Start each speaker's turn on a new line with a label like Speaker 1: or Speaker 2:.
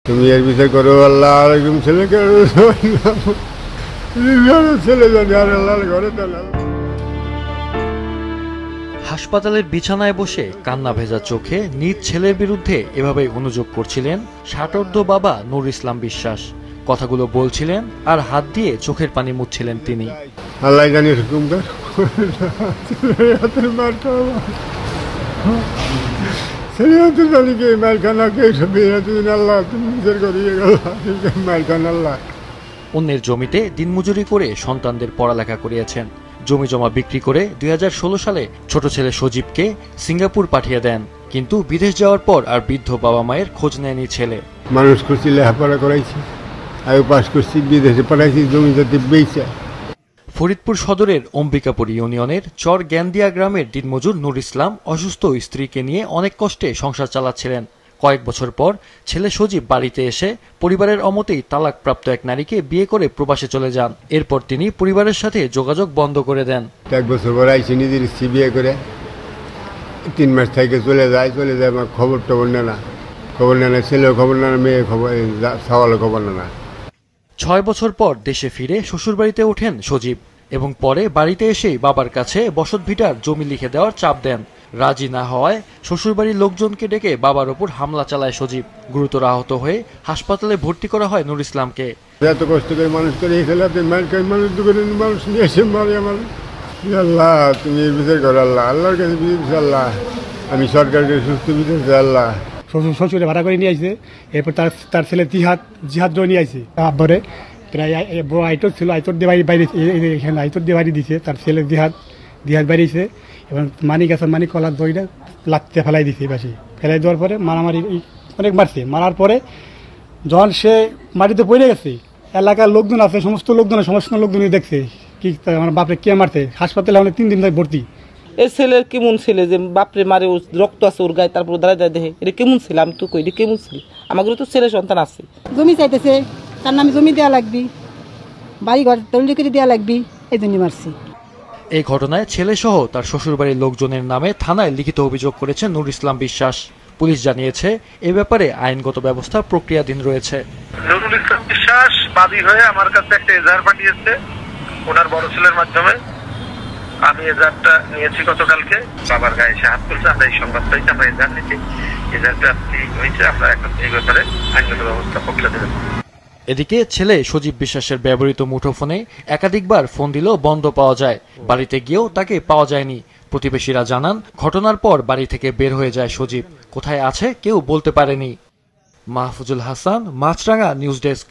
Speaker 1: তুমি এর বিষয় করো আল্লাহ আলাইকুম ছেলেকে ছেলে জানি আর আল্লাহর ঘরে
Speaker 2: হাসপাতালের বিছানায় বসে কান্না ভেজা চোখে নিজ ছেলের বিরুদ্ধে এভাবেই অনুযোগ করছিলেন ষাটোর্ধ্ব বাবা নূর ইসলাম বিশ্বাস। কথাগুলো বলছিলেন আর হাত দিয়ে চোখের পানি মুছছিলেন তিনি।
Speaker 1: আল্লাহ জানি
Speaker 2: অন্যের জমিতে দিনমজুরি করে সন্তানদের পড়ালেখা করিয়েছেন। জমি জমা বিক্রি করে 2016 সালে ছোট ছেলে সজীবকে সিঙ্গাপুর পাঠিয়ে দেন, কিন্তু বিদেশ যাওয়ার পর আর বৃদ্ধ বাবা মায়ের খোঁজ নেয়নি ছেলে।
Speaker 1: মানুষ করছি, লেখাপড়া করাইছি, আমি পাস করছি, বিদেশে পাঠাইছি, জমি জাতি বেচা।
Speaker 2: ফরিদপুর সদরের অম্বিকাপুর ইউনিয়নের চর জ্ঞানদিয়া গ্রামের দিনমজুর নূর ইসলাম অসুস্থ স্ত্রীকে নিয়ে অনেক কষ্টে সংসার চালাচ্ছিলেন। কয়েক বছর পর ছেলে সজীব বাড়িতে এসে পরিবারের অমতেই তালাকপ্রাপ্ত এক নারীকে বিয়ে করে প্রবাসে চলে যান। এরপর তিনি পরিবারের সাথে যোগাযোগ বন্ধ করে দেন।
Speaker 1: এক বছর পর আইসি নিজের স্ত্রী বিয়ে করে 3 মাস থেকে চলে যায়। আমার খবর টবর নেয় না, ছেলেও খবর নেয় না, মেয়ে খবর, সওয়ালও খবর নেয় না।
Speaker 2: 6 বছর পর দেশে ফিরে শ্বশুরবাড়িতে ওঠেন সজীব এবং পরে বাড়িতে এসেই বাবার কাছে বসতভিটার জমি লিখে দেওয়ার চাপ দেন। রাজি না হওয়ায় শ্বশুরবাড়ির লোকজনকে ডেকে বাবার ওপর হামলা চালায় সজীব। গুরুতর আহত হয়ে হাসপাতালে ভর্তি করা হয় নূর ইসলামকে।
Speaker 1: এত কষ্ট করে মানুষ করে মানুষ নিয়ে এসে মারে আমার। আল্লাহ তুমি এই বিচার করো, আল্লাহ আল্লাহর কাছে আল্লাহ, আমি সরকারকে সুস্থ বিচার চাই আল্লাহ।
Speaker 3: শ্বশুরে ভাড়া করে নিয়ে আসছে, এরপর তার ছেলে জিহাদ ধরে নিয়ে আসছে। তারপরে প্রায় বড় আইটর ছিল, আইতর দিয়ে বাইরে এখানে আইতর দিয়ে বাড়ি দিছে। তার ছেলে জিহাদ বাড়িছে এবং মানিক আছে, মানিক কলার দইটা লাত্তে ফেলাই দিছে। বাসি ফেলাই দেওয়ার পরে মারামারি অনেক মারছে। মারার পরে যখন সে মাটিতে পড়ে গেছে, এলাকার লোকজন আছে, সমস্ত লোকজনই দেখছে কি আমার বাপরে কে মারছে। হাসপাতালে আমাদের 3 দিন ধরে ভর্তি।
Speaker 4: এই ছেলের কেমন ছেলে যে বাপরে মারে, রক্ত আছে ওর গায়ে, তারপর দাঁড়ায় দেখে এটা কেমন ছেলে। আমি তো কই এটা কেমন ছেলে, আমাদের তো ছেলে সন্তান আছে।
Speaker 5: জমি চাইতেছে, তার নামে জমি দেওয়া লাগবে, বাড়ি ঘর তৈরি করে দেওয়া লাগবে, এই জন্য মারছি।
Speaker 2: এই ঘটনায় ছেলেসহ তার শ্বশুরবাড়ির লোকজনের নামে থানায় লিখিত অভিযোগ করেছেন নূর ইসলাম বিশ্বাস। পুলিশ জানিয়েছে এ ব্যাপারে আইনগত ব্যবস্থা প্রক্রিয়াধীন রয়েছে।
Speaker 6: নূর ইসলাম বিশ্বাস বাদী হয়ে আমার কাছে একটা এজাহার পাঠিয়েছে ওনার বড় ছেলের মাধ্যমে। আমি এজাহারটা নিয়েছি গতকালকে, বাবার গায়ে এসে হাত তুলছে, আমরা এই সংবাদ পাইছি, আমরা এজাহার নিচ্ছি। এজাহারটা হয়েছে, আমরা এখন এই ব্যাপারে আইনগত ব্যবস্থা প্রক্রিয়া দেব।
Speaker 2: এদিকে ছেলে সজীব বিশ্বাসের ব্যবহৃত মুঠোফোনে একাধিকবার ফোন দিলেও বন্ধ পাওয়া যায়। বাড়িতে গিয়েও তাকে পাওয়া যায়নি। প্রতিবেশীরা জানান ঘটনার পর বাড়ি থেকে বের হয়ে যায় সজীব। কোথায় আছে কেউ বলতে পারেনি। মাহফুজুল হাসান, মাছরাঙা নিউজ ডেস্ক।